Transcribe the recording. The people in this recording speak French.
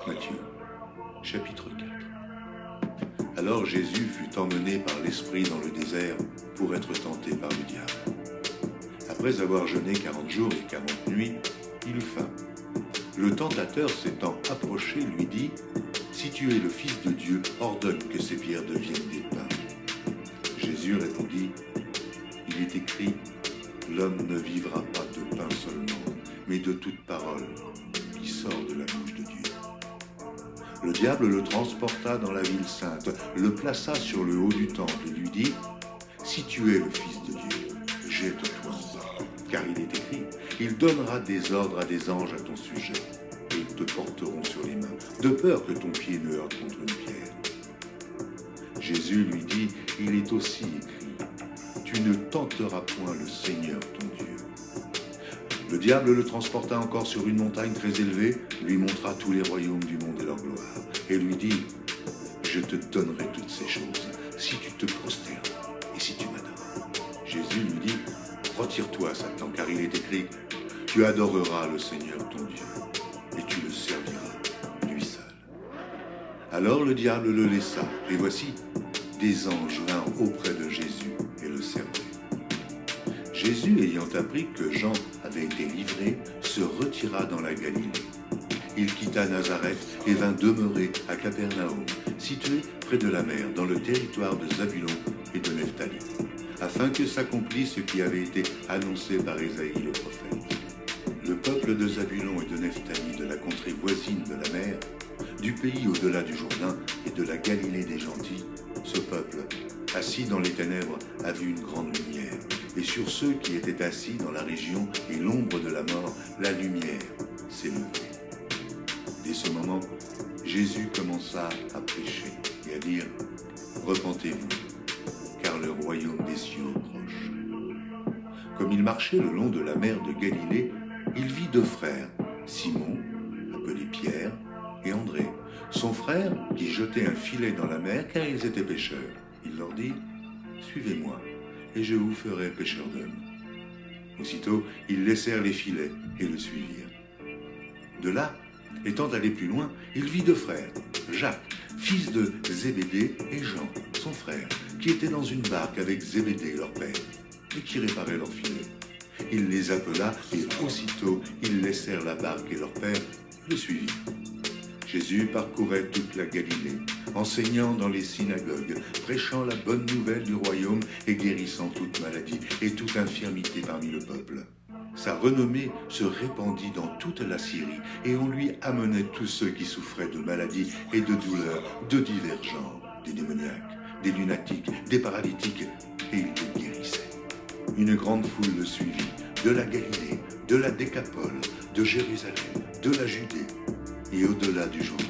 Matthieu, chapitre 4. Alors Jésus fut emmené par l'Esprit dans le désert pour être tenté par le diable. Après avoir jeûné 40 jours et 40 nuits, il eut faim. Le tentateur s'étant approché lui dit « Si tu es le Fils de Dieu, ordonne que ces pierres deviennent des pains. » Jésus répondit « Il est écrit, l'homme ne vivra pas de pain seulement, mais de toute parole qui sort de la bouche de Dieu. » Le diable le transporta dans la ville sainte, le plaça sur le haut du temple et lui dit « Si tu es le Fils de Dieu, jette-toi en bas, car il est écrit, il donnera des ordres à des anges à ton sujet, et ils te porteront sur les mains, de peur que ton pied ne heurte contre une pierre. » Jésus lui dit, il est aussi écrit, tu ne tenteras point le Seigneur ton Dieu. Le diable le transporta encore sur une montagne très élevée, lui montra tous les royaumes du monde et leur gloire, et lui dit, je te donnerai toutes ces choses, si tu te prosternes et si tu m'adores. Jésus lui dit, retire-toi, Satan, car il est écrit, tu adoreras le Seigneur ton Dieu, et tu le serviras, lui seul. Alors le diable le laissa, et voici, des anges vinrent auprès de Jésus et le servaient. Jésus, ayant appris que Jean avait été livré, se retira dans la Galilée. Il quitta Nazareth et vint demeurer à Capernaum, situé près de la mer, dans le territoire de Zabulon et de Nephtali, afin que s'accomplisse ce qui avait été annoncé par Ésaïe le prophète. Le peuple de Zabulon et de Nephtali, de la contrée voisine de la mer, du pays au-delà du Jourdain et de la Galilée des gentils, ce peuple, assis dans les ténèbres, a vu une grande lumière. Et sur ceux qui étaient assis dans la région et l'ombre de la mort, la lumière s'est levée. Dès ce moment, Jésus commença à prêcher et à dire « Repentez-vous, car le royaume des cieux est proche. » Comme il marchait le long de la mer de Galilée, il vit deux frères, Simon, appelé Pierre, et André, son frère qui jetait un filet dans la mer car ils étaient pêcheurs. Il leur dit « Suivez-moi, et je vous ferai pêcheurs d'hommes. » Aussitôt, ils laissèrent les filets et le suivirent. De là, étant allé plus loin, il vit deux frères, Jacques, fils de Zébédée, et Jean, son frère, qui étaient dans une barque avec Zébédée, leur père, et qui réparaient leurs filets. Il les appela, et aussitôt, ils laissèrent la barque et leur père le suivirent. Jésus parcourait toute la Galilée, enseignant dans les synagogues, prêchant la bonne nouvelle du royaume et guérissant toute maladie et toute infirmité parmi le peuple. Sa renommée se répandit dans toute la Syrie et on lui amenait tous ceux qui souffraient de maladies et de douleurs de divers genres, des démoniaques, des lunatiques, des paralytiques, et il les guérissait. Une grande foule le suivit, de la Galilée, de la Décapole, de Jérusalem, de la Judée, et au-delà du Jourdain.